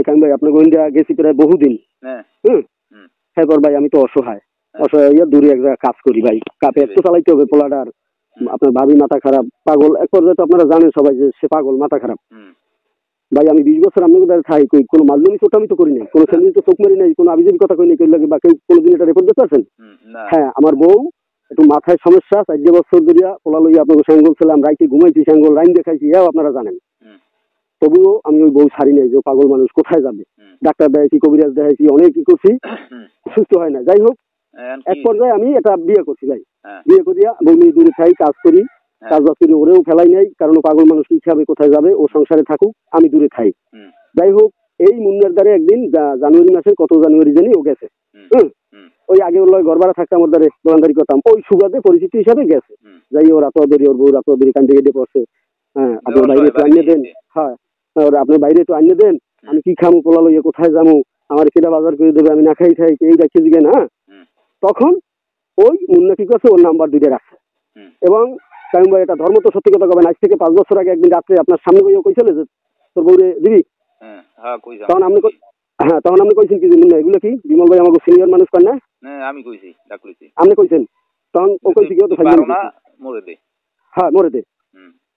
কারণ ভাই আপনার গোয়েন্দা গেছি প্রায় বহুদিন। হুম। হ্যাঁ ভাই আমি তো অসহায় অসহায় দূরে এক জায়গায় কাজ করি ভাই, কাপে একটু চালাইতে হবে পোলাটার। আপনার ভাবি মাথা খারাপ পাগল, এক পর্যায়ে তো আপনারা জানেন সবাই যে সে পাগল মাথা খারাপ। ভাই আমি 20 বছর আপনাদের দ্বারা থাই, কই কোনো মালদুমি চোট আমি তো করি নাই, কোনো ফ্যামিলি তো চোখ মারি নাই, কোনো আবিজের কথা কই নাই, কেউ লাগে বা কেউ কোনোদিন এটা রেকর্ড দিতে পারছেন? হ্যাঁ আমার বউ একটু মাথায় সমস্যা, 4 বছর ধরিয়া পোলা লইয়া আপনাকে স্যাঙ্গল ছিলাম, রাইতে ঘুমাইছি স্যাঙ্গল, লাইন দেখাইছি, এও আপনারা জানেন। তবুও আমি ওই বউ ছাড়ি নাই, যে পাগল মানুষ কোথায় যাবে, ডাক্তার দেখাইছি, কবিরাজ দেখাইছি, অনেক কি করছি, সুস্থ হয় না। যাই হোক এক পর্যায়ে আমি এটা বিয়ে করছি ভাই, বিয়ে করিয়া বউ নিয়ে দূরে থাই, কাজ করি, কাজ বাজ করি, ওরেও ফেলাই নাই, কারণ পাগল মানুষ কি খাবে কোথায় যাবে, ও সংসারে থাকুক আমি দূরে থাই। যাই হোক এই মুন্নার দ্বারে একদিন জানুয়ারি মাসের কত জানুয়ারি জানি ও গেছে। ওই আগে ওর ঘর ভাড়া থাকতাম, ওর দ্বারে দোকানদারি করতাম, ওই সুবাদে পরিচিতি হিসাবে গেছে। যাই ও রাতোয়ারি, ওর বউ রাতোয়ারি কান থেকে দিয়ে পড়ছে। হ্যাঁ আপনার বাইরে একটু আনিয়ে দেন, হ্যাঁ আপনার বাইরে একটু আনিয়ে দেন, আমি কি খামু, পোলা লইয়া কোথায় যাবো, আমার কেটা বাজার করে দেবে, আমি না খাই খাই এই রাখছি দিকে না। তখন ওই মুন্না কি করছে, ওর নাম্বার 2টা রাখছে। এবং কারণ ভাই এটা ধর্ম তো সত্যি কথা কবেন, আজ থেকে 5 বছর আগে একদিন রাত্রে আপনার সামনে বইও কইছিল যে তোর বউরে দিবি, তখন আপনি হ্যাঁ তখন আপনি কইছেন কি যে মুন্না এগুলো কি, বিমল ভাই আমাকে সিনিয়র মানুষ কর না, আমি কইছি আপনি কইছেন, তখন ও কইছি কি তো ফাইল না মরে দে, হ্যাঁ মরে দে।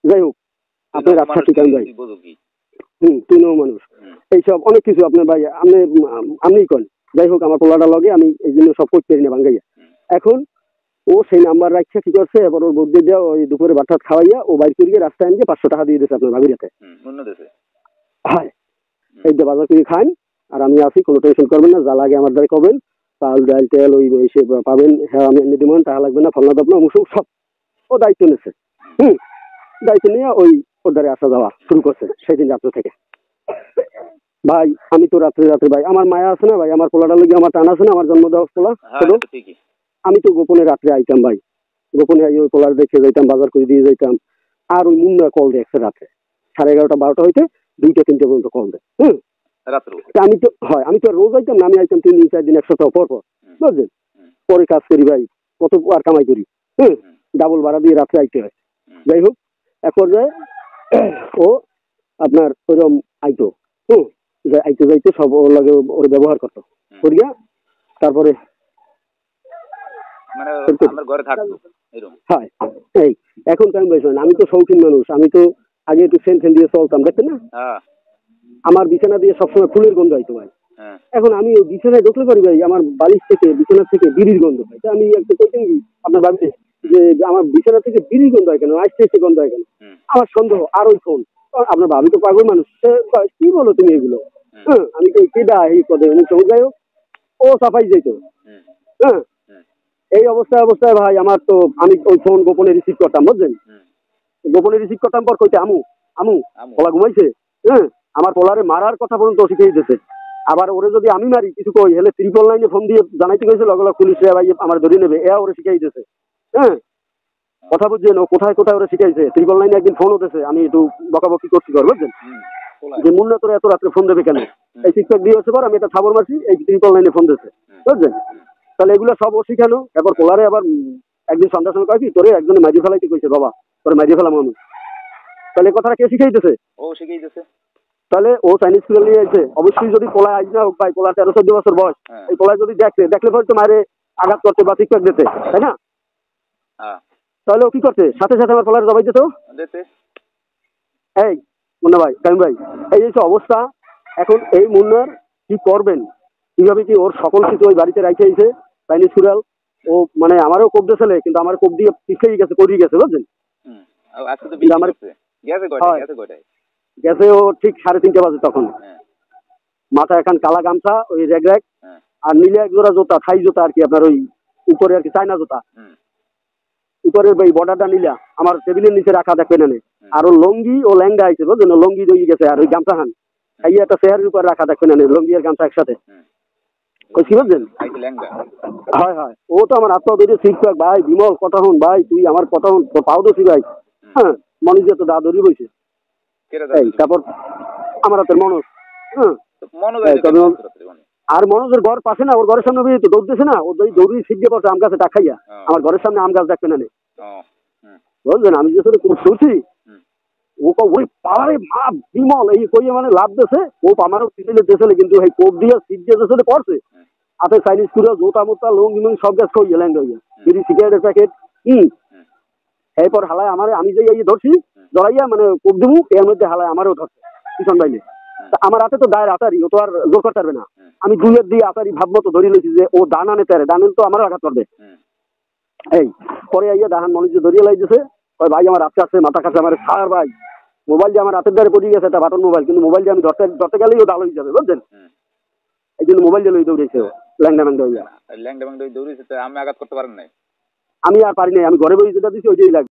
যাই হোক আপনি রাস্তা ঠিক আছে ভাই, তুই নও মানুষ, এইসব অনেক কিছু আপনার ভাই আপনি করেন। যাই হোক আমার পোলাটা লগে আমি এই জন্য সব করতে পারি না ভাঙ্গাইয়া। এখন ও সেই নাম্বার রাখছে কি করছে, এবার ওর বুদ্ধি দেওয়া ওই দুপুরে ভাত খাওয়াইয়া ও বাইর করিয়ে রাস্তায় আনকে 500 টাকা দিয়ে দিয়েছে আপনার ভাবির হাতে। হ্যাঁ এই যে বাজার করে খান আর আমি আসি, কোনো টেনশন করবেন না, যা লাগে আমার দ্বারা করবেন, চাল ডাল তেল ওই এসে পাবেন, হ্যাঁ আমি এনে দেবেন, টাকা লাগবে না, ফলনা দপনা মুসুক সব ও দায়িত্ব নিয়েছে। দায়িত্ব নিয়ে ওই ওর দ্বারা আসা যাওয়া শুরু করছে সেদিন রাত্র থেকে। ভাই আমি তো রাত্রে ভাই আমার মায়া আছে না ভাই, আমার পোলাটা লেগে আমার টান আছে না, আমার জন্ম দেওয়া পোলা, আমি তো গোপনে রাত্রে আইতাম ভাই, গোপনে আই ওই পোলার দেখে যাইতাম, বাজার করে দিয়ে যাইতাম। আর ওই মুন্না কল দেয় একসাথে রাত্রে 11:30 12টা হইতে 2টা 3টা পর্যন্ত কল দেয়। আমি তো হয় আমি তো রোজ আইতাম না, আমি আইতাম 3 দিন 4 দিন 1 সপ্তাহ পর পর, বুঝলেন? পরে কাজ করি ভাই, কত আর কামাই করি, ডাবল ভাড়া দিয়ে রাত্রে আইতে হয়। যাই হোক এক পর্যায়ে ও আপনার ওইরকম আইতো, আইতে যাইতে সব ওর লাগে ওর ব্যবহার করতো করিয়া, তারপরে হ্যাঁ এই এখন কেমন বলছেন, আমি তো শৌখিন মানুষ, আমি তো আগে একটু সেন দিয়ে চলতাম, দেখছেন না আমার বিছানা দিয়ে সবসময় ফুলের গন্ধ হইতো ভাই। এখন আমি ওই বিছানায় ঢুকলে পারি ভাই, আমার বালিশ থেকে বিছানা থেকে বিড়ির গন্ধ পাই। আমি একটা কইতেন কি আপনার ভাবতে যে আমার বিছানা থেকে বিড়ির গন্ধ হয় কেন, আসতে গন্ধ হয় কেন, আমার সন্দেহ। আর ওই ফোন আপনার ভাবি তো পাগল মানুষ, কি বলো তুমি এগুলো, আমি তো কেডা এই পদে যাই হোক ও সাফাই যেত। হ্যাঁ এই অবস্থায় ভাই আমার তো আমি ওই ফোন গোপনে রিসিভ করতাম, বুঝলেন? গোপনে রিসিভ করতাম পর কইতে আমু পোলা ঘুমাইছে, আমার পোলারে মারার কথা পর্যন্ত শিখিয়ে দিতেছে। আবার ওরে যদি আমি মারি কিছু কই হলে 999 ফোন দিয়ে জানাইতে গেছে, লগে লগে পুলিশ ভাই আমার ধরে নেবে, ওরে শিখাই দিতেছে। কথা বুঝছেন, ও কোথায় কোথায় ওরে শিখাইছে। 999 একদিন ফোন হতেছে, আমি একটু বকাবকি করছি কর, বুঝলেন? যে মুন্না তোরা এত রাত্রে ফোন দেবে কেন, এই টিকটক দিয়ে হচ্ছে পর আমি একটা খবর মারছি, এই 999 ফোন দিচ্ছে, বুঝলেন? তাহলে এগুলো সব ও শিখানো। এবার পোলারে আবার একদিন সন্ধ্যার সময় কয় কি তোরে একজনে মাইরি ফেলাইতে কইছে, বাবা তোরে মাইরি ফেলাম আমি। তাহলে কথাটা কে শিখাইতেছে? ও শিখাইতেছে। তাহলে ও চাইনিজ স্কুলে নিয়ে আসছে, অবশ্যই যদি পোলায় আজ না হোক ভাই, পোলা 13-14 বছর বয়স, এই পোলায় যদি দেখলে হয়তো মারে আঘাত করতে বা টিকটক দিতে, তাই না? তাহলে ও কি করছে, সাথে সাথে আমার পোলার জবাই দিত। এই মুন্না ভাই, কাইম ভাই, এই যে অবস্থা এখন এই মুন্নার কি করবেন, কিভাবে কি ওর সকল কিছু ওই বাড়িতে রাখে আইছে চাইনিজ কুড়াল। ও মানে আমারও কোপ দিয়েছিল, কিন্তু আমার কোপ দিয়ে পিছিয়ে গেছে, করিয়ে গেছে, বুঝলেন? আমার গেছে ও ঠিক 3:30 বাজে, তখন মাথায় এখন কালা গামছা, ওই র্যাগ আর নীলে এক জোড়া জুতা, থাই জুতা আর কি, আপনার ওই উপরে আর কি চায়না জুতা, উপরের ওই বর্ডারটা নীলা, আমার টেবিলের নিচে রাখা দেখবেন না। আর ও লঙ্গি ও লেঙ্গা আইছে, বুঝলেন? লঙ্গি রয়ে গেছে, আর ওই গামছা খান এই একটা চেয়ারের উপর রাখা দেখবেন না, লঙ্গি আর গামছা একসাথে, কি বুঝলেন? হয় হয়, ও তো আমার আত্মা ধরে শিখবে ভাই, বিমল কথা হন ভাই, তুই আমার কথা হন, তোর পাও দোষী ভাই। হ্যাঁ মনে যে তো দা ধরি বইছে, তারপর আমার হাতের মনোজ। আর মনোজের ঘর পাশে না, ওর ঘরের সামনে তো দৌড়তেছে না, ও দৌড়ি শিখে পড়ছে আম গাছে ডাক খাইয়া, আমার ঘরের সামনে আম গাছ দেখবে না, বুঝলেন? আমি যে শুনছি ও ওই পাওয়ারে মা বিমল এই কইয়ে মানে লাভ দিছে ও আমারও পিছনে দেশে কিন্তু এই কোপ দিয়ে সিট দিয়ে দেশে করছে হাতে চাইনিজ করে জোতা মোতা লং ইমং সব গ্যাস কই গেলেন বিড়ি সিগারেটের প্যাকেট এরপর হালায় আমার আমি যে এই ধরছি ধরাইয়া মানে কোপ দেবো এর মধ্যে হালায় আমারও ধরছে পিছন বাইলে আমার হাতে তো দায়ের আতারি ও তো আর জোর করতে পারবে না আমি দুইয়ের দিয়ে আতারি ভাব মতো ধরে লইছি যে ও দান আনে তারে দান তো আমারও আঘাত করবে এই পরে আইয়া দাহান মানুষ ধরিয়ে লাইতেছে ওই ভাই আমার রাত্রে আসছে মাথা কাছে আমার সার ভাই মোবাইল যে আমার হাতের দ্বারে পড়ে গেছে একটা বাটন মোবাইল কিন্তু মোবাইল যে আমি ধরতে গেলেই ও ডাল হয়ে যাবে বুঝছেন এই জন্য মোবাইল দিয়ে লই দৌড়েছে ল্যাংডা ম্যাংডা হইয়া দৌড়েছে আমি আঘাত করতে পারেন নাই আমি আর পারি নাই আমি ঘরে বই যেটা দিচ্ছি ওইটাই লাগবে